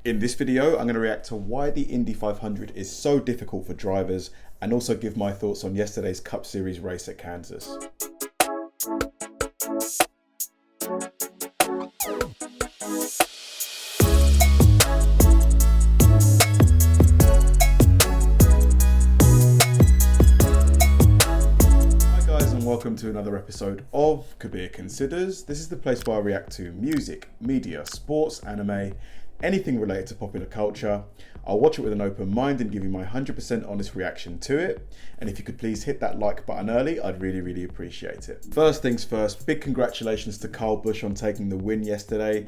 In this video, I'm going to react to why the Indy 500 is so difficult for drivers and also give my thoughts on yesterday's Cup Series race at Kansas. Welcome to another episode of Kabir Considers. This is the place where I react to music, media, sports, anime, anything related to popular culture. I'll watch it with an open mind and give you my 100% honest reaction to it. And if you could please hit that like button early, I'd really appreciate it. First things first, big congratulations to Kyle Busch on taking the win yesterday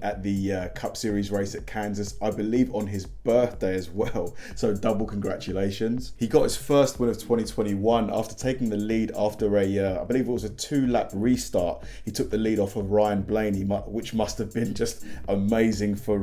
at the Cup Series race at Kansas. I believe on his birthday as well, so double congratulations. He got his first win of 2021 after taking the lead after I believe it was a 2-lap restart. He took the lead off of Ryan Blaney, which must have been just amazing for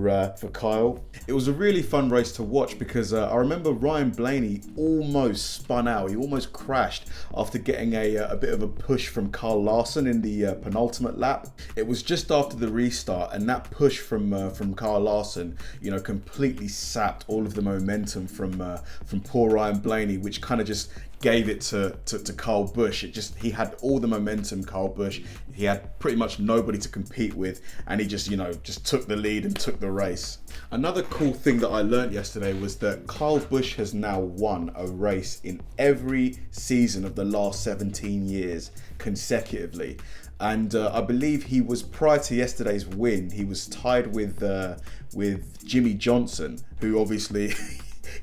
Kyle. It was a really fun race to watch because I remember Ryan Blaney almost spun out. He almost crashed after getting a bit of a push from Kyle Larson in the penultimate lap. It was just after the restart, and that push from Kyle Larson, you know, completely sapped all of the momentum from poor Ryan Blaney, which kind of just gave it to Kyle Busch. He had all the momentum, Kyle Busch. He had pretty much nobody to compete with, and he just took the lead and took the race. Another cool thing that I learned yesterday was that Kyle Busch has now won a race in every season of the last 17 years consecutively. And I believe he was, prior to yesterday's win, he was tied with Jimmy Johnson, who obviously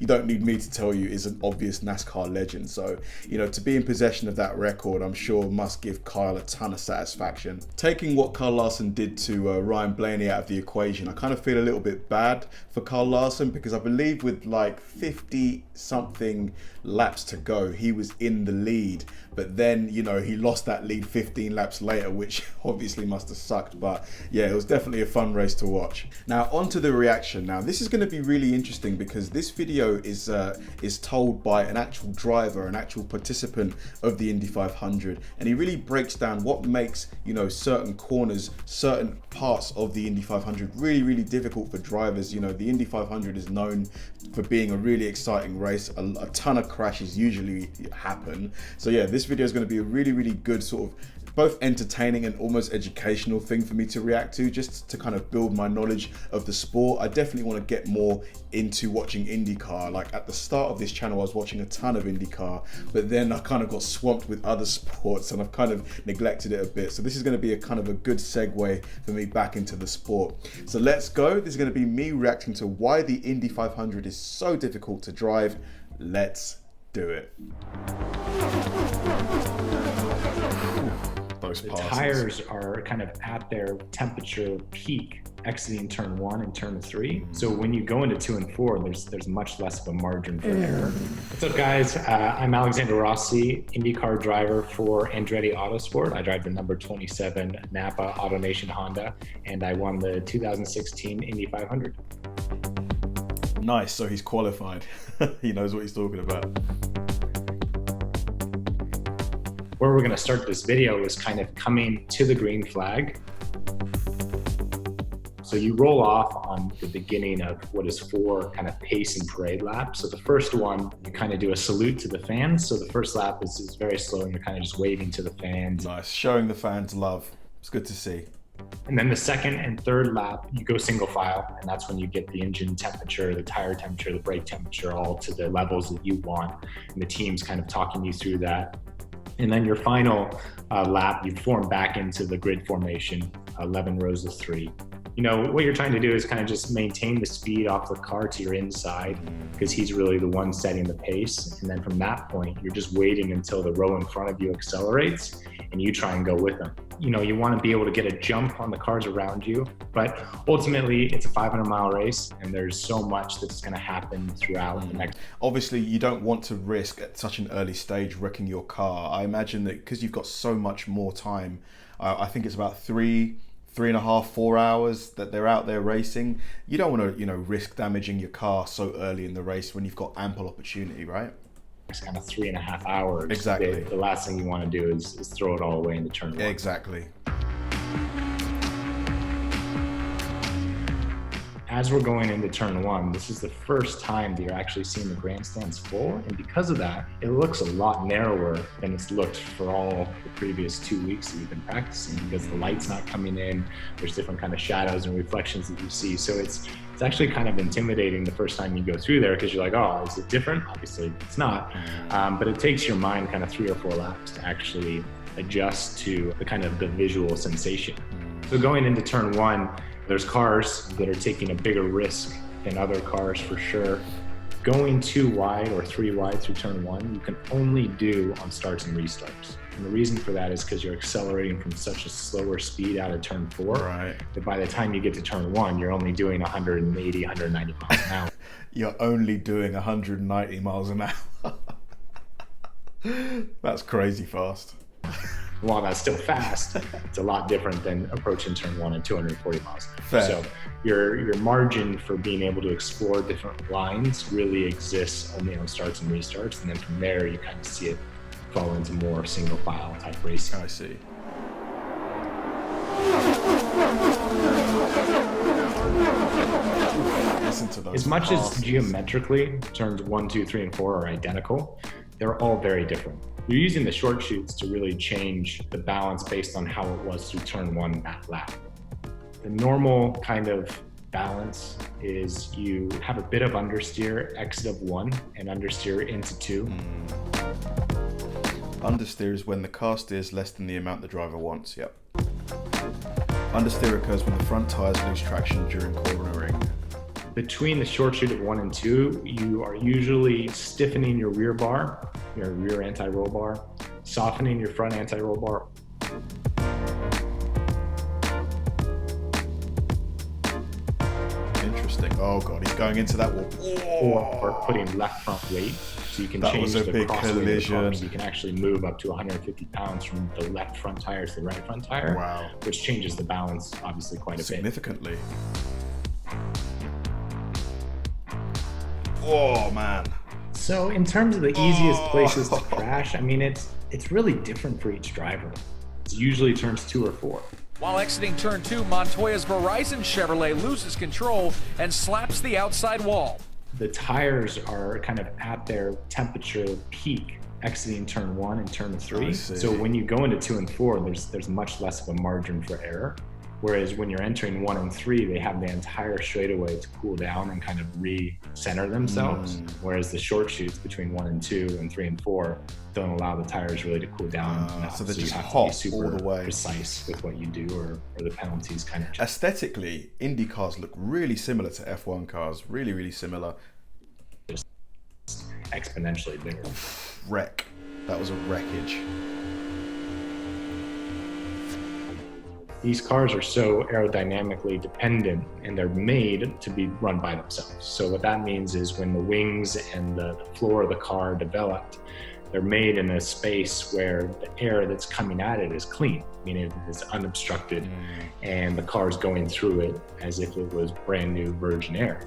you don't need me to tell you is an obvious NASCAR legend. So, you know, to be in possession of that record, I'm sure must give Kyle a ton of satisfaction. Taking what Kyle Larson did to Ryan Blaney out of the equation, I kind of feel a little bit bad for Kyle Larson, because I believe with like 50 something laps to go, he was in the lead, but then, you know, he lost that lead 15 laps later, which obviously must have sucked. But yeah, it was definitely a fun race to watch. Now onto the reaction. Now this is going to be really interesting because this video is told by an actual driver, an actual participant of the Indy 500, and he really breaks down what makes, you know, certain corners, certain parts of the Indy 500 really difficult for drivers. You know, the Indy 500 is known for being a really exciting race. A ton of crashes usually happen. So yeah, this video is going to be a really good sort of both entertaining and almost educational thing for me to react to, just to kind of build my knowledge of the sport. I definitely want to get more into watching IndyCar. Like at the start of this channel, I was watching a ton of IndyCar, but then I kind of got swamped with other sports and I've kind of neglected it a bit. So this is going to be a kind of a good segue for me back into the sport. So let's go. This is going to be me reacting to why the Indy 500 is so difficult to drive. Let's do it. The tires are kind of at their temperature peak exiting turn 1 and turn 3. So when you go into 2 and 4, there's much less of a margin for error. What's up, guys? I'm Alexander Rossi, IndyCar driver for Andretti Autosport. I drive the number 27 Napa AutoNation Honda, and I won the 2016 Indy 500. Nice, so he's qualified. He knows what he's talking about. Where we're going to start this video is kind of coming to the green flag. So you roll off on the beginning of what is 4 kind of pace and parade laps. So the first one, you kind of do a salute to the fans. So the first lap is very slow and you're kind of just waving to the fans. Nice, showing the fans love. It's good to see. And then the second and third lap, you go single file, and that's when you get the engine temperature, the tire temperature, the brake temperature, all to the levels that you want. And the team's kind of talking you through that. And then your final lap, you form back into the grid formation, 11 rows of 3. You know, what you're trying to do is kind of just maintain the speed off the car to your inside, because he's really the one setting the pace. And then from that point, you're just waiting until the row in front of you accelerates and you try and go with them. You know, you want to be able to get a jump on the cars around you, but ultimately it's a 500-mile race and there's so much that's going to happen throughout the next. Obviously, you don't want to risk at such an early stage wrecking your car. I imagine that because you've got so much more time, I think it's about 3.5, 4 hours that they're out there racing. You don't want to, you know, risk damaging your car so early in the race when you've got ample opportunity, right? It's kind of 3.5 hours. Exactly. The last thing you want to do is throw it all away in the turn 1. Exactly. as we're going into turn one, this is the first time that you're actually seeing the grandstands full. And because of that, it looks a lot narrower than it's looked for all the previous 2 weeks that you've been practicing, because the light's not coming in. There's different kind of shadows and reflections that you see. So it's actually kind of intimidating the first time you go through there, because you're like, oh, is it different? Obviously it's not. But it takes your mind kind of 3 or 4 laps to actually adjust to the kind of the visual sensation. So going into turn one, there's cars that are taking a bigger risk than other cars for sure. Going 2 wide or 3 wide through turn one, you can only do on starts and restarts. And the reason for that is because you're accelerating from such a slower speed out of turn 4, right, that by the time you get to turn one, you're only doing 180, 190 miles an hour. You're only doing 190 miles an hour. That's crazy fast. While that's still fast, it's a lot different than approaching turn one at 240 miles. Fair. So your margin for being able to explore different lines really exists only on starts and restarts. And then from there, you kind of see it fall into more single file type racing. I see. Listen to those. As much passes. as geometrically, turns 1, 2, 3, and 4 are identical, they're all very different. You're using the short chutes to really change the balance based on how it was through turn one that lap. The normal kind of balance is you have a bit of understeer, exit of 1, and understeer into 2. Understeer is when the car steers less than the amount the driver wants, yep. Understeer occurs when the front tyres lose traction during cornering. Between the short chute of 1 and 2, you are usually stiffening your rear bar, your rear anti-roll bar, softening your front anti-roll bar. Interesting. Oh god, he's going into that wall. Or putting left front weight, so you can That change was a the big crossweight of the collision. car, so you can actually move up to 150 pounds from the left front tire to the right front tire. Wow. Which changes the balance obviously quite a bit. Significantly. Oh man. So in terms of the easiest places to crash, I mean, it's really different for each driver. It's usually turns 2 or 4. While exiting turn 2, Montoya's Verizon Chevrolet loses control and slaps the outside wall. The tires are kind of at their temperature peak exiting turn 1 and turn 3. So when you go into 2 and 4, there's much less of a margin for error. Whereas when you're entering 1 and 3, they have the entire straightaway to cool down and kind of re-center themselves. Whereas the short chutes between 1 and 2 and 3 and 4 don't allow the tires really to cool down enough. So they're just you have hot to be super all the way. precise with what you do, or the penalties kind of. Aesthetically, Indy cars look really similar to F1 cars. Really, really similar. Just exponentially bigger. Wreck. That was a wreckage. These cars are so aerodynamically dependent, and they're made to be run by themselves. So what that means is when the wings and the floor of the car are developed, they're made in a space where the air that's coming at it is clean, meaning it's unobstructed, and the car is going through it as if it was brand new virgin air.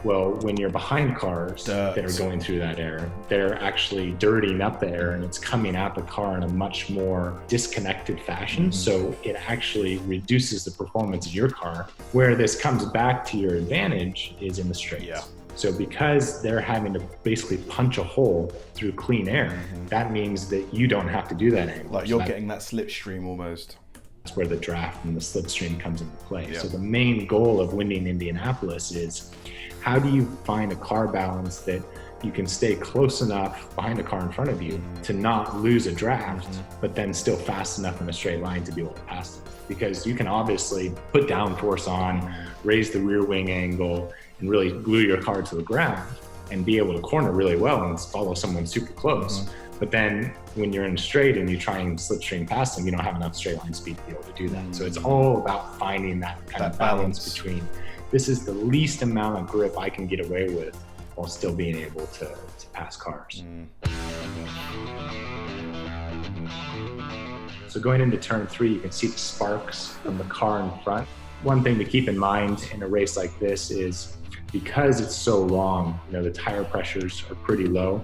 Well, when you're behind cars that are going through that air, they're actually dirtying up the air, and it's coming at the car in a much more disconnected fashion. So it actually reduces the performance of your car. Where this comes back to your advantage is in the straights. Yeah. So because they're having to basically punch a hole through clean air, that means that you don't have to do that anymore. Like you're getting that slipstream almost. That's where the draft and the slipstream comes into play. Yeah. So the main goal of winning Indianapolis is, how do you find a car balance that you can stay close enough behind a car in front of you to not lose a draft, but then still fast enough in a straight line to be able to pass them? Because you can obviously put downforce on, raise the rear wing angle, and really glue your car to the ground and be able to corner really well and follow someone super close. But then when you're in a straight and you try and slipstream past them, you don't have enough straight line speed to be able to do that. So it's all about finding that kind of balance between, this is the least amount of grip I can get away with while still being able to pass cars. So going into turn 3, you can see the sparks from the car in front. One thing to keep in mind in a race like this is, because it's so long, the tire pressures are pretty low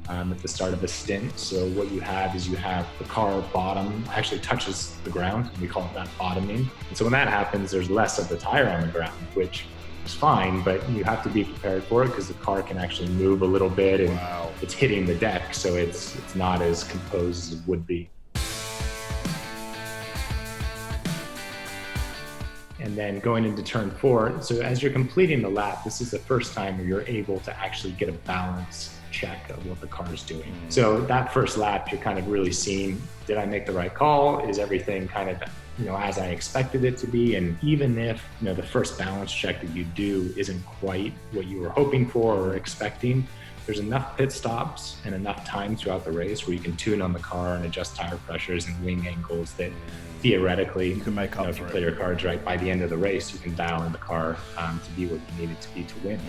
at the start of a stint. So what you have is the car bottom actually touches the ground, and we call it that bottoming. And so when that happens, there's less of the tire on the ground, which is fine, but you have to be prepared for it because the car can actually move a little bit and it's hitting the deck, so it's not as composed as it would be. And then going into turn 4, so as you're completing the lap, this is the first time where you're able to actually get a balance check of what the car is doing. So that first lap, you're kind of really seeing, did I make the right call? Is everything kind of, as I expected it to be? And even if, the first balance check that you do isn't quite what you were hoping for or expecting, there's enough pit stops and enough time throughout the race where you can tune on the car and adjust tire pressures and wing angles that theoretically, you can make up if you play your cards right, by the end of the race, you can dial in the car to be what you need it to be to win.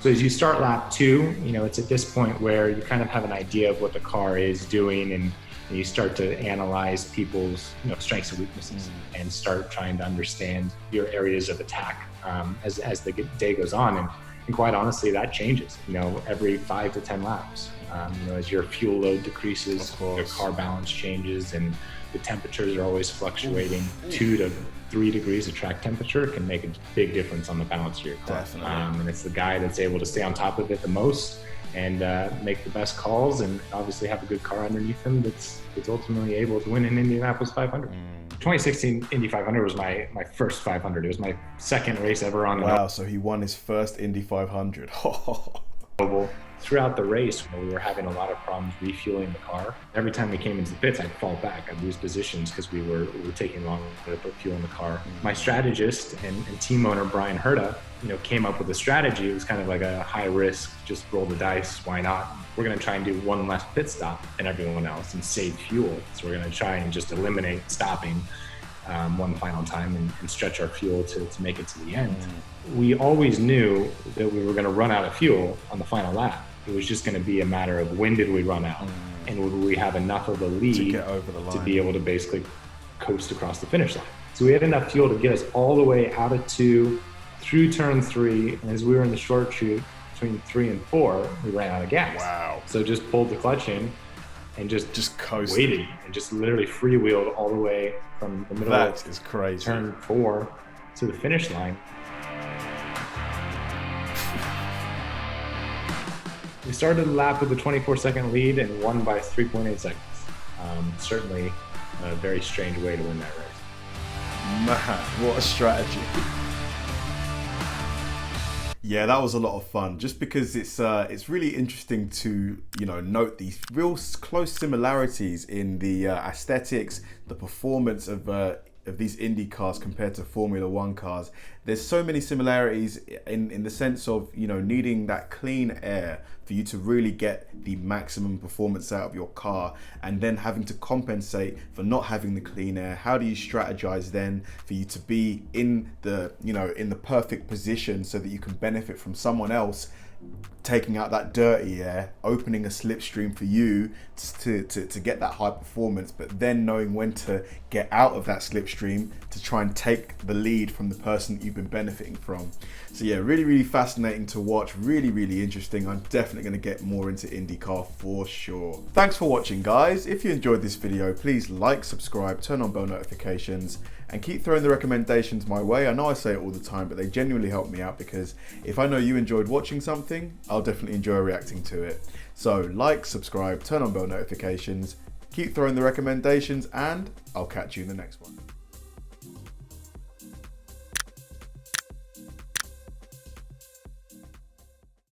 So as you start lap 2, it's at this point where you kind of have an idea of what the car is doing, and you start to analyze people's strengths and weaknesses and start trying to understand your areas of attack as the day goes on. And quite honestly, that changes, every 5 to 10 laps. As your fuel load decreases, your car balance changes, and the temperatures are always fluctuating. 2 to 3 degrees of track temperature can make a big difference on the balance of your car. Definitely. And it's the guy that's able to stay on top of it the most and make the best calls, and obviously have a good car underneath him that's ultimately able to win an Indianapolis 500. 2016 Indy 500 was my first 500. It was my second race ever on the Wow, so he won his first Indy 500. oval. Throughout the race, we were having a lot of problems refueling the car. Every time we came into the pits, I'd fall back, I'd lose positions because we were taking longer to put fuel in the car. My strategist and team owner, Brian Herta, came up with a strategy. It was kind of like a high risk, just roll the dice, why not? We're gonna try and do one less pit stop than everyone else and save fuel. So we're gonna try and just eliminate stopping one final time and stretch our fuel to make it to the end. We always knew that we were gonna run out of fuel on the final lap. It was just going to be a matter of when did we run out and would we have enough of a lead to get over the line, to be able to basically coast across the finish line. So we had enough fuel to get us all the way out of 2 through turn 3. And as we were in the short chute between 3 and 4, we ran out of gas. Wow. So just pulled the clutch in and just coasted. Waited and just literally freewheeled all the way from the middle of crazy. Turn 4 to the finish line. We started the lap with a 24-second lead and won by 3.8 seconds. Certainly a very strange way to win that race. Man, what a strategy. Yeah, that was a lot of fun, just because it's really interesting to note these real close similarities in the aesthetics, the performance of these Indy cars compared to Formula One cars. There's so many similarities in the sense of needing that clean air for you to really get the maximum performance out of your car, and then having to compensate for not having the clean air. How do you strategize then for you to be in the in the perfect position so that you can benefit from someone else taking out that dirty air, opening a slipstream for you to get that high performance, but then knowing when to get out of that slipstream to try and take the lead from the person that you've been benefiting from. So yeah, really, really fascinating to watch, really, really interesting. I'm definitely going to get more into IndyCar for sure. Thanks for watching, guys. If you enjoyed this video, please like, subscribe, turn on bell notifications, and keep throwing the recommendations my way. I know I say it all the time, but they genuinely help me out, because if I know you enjoyed watching something, I'll definitely enjoy reacting to it. So like, subscribe, turn on bell notifications, keep throwing the recommendations, and I'll catch you in the next one.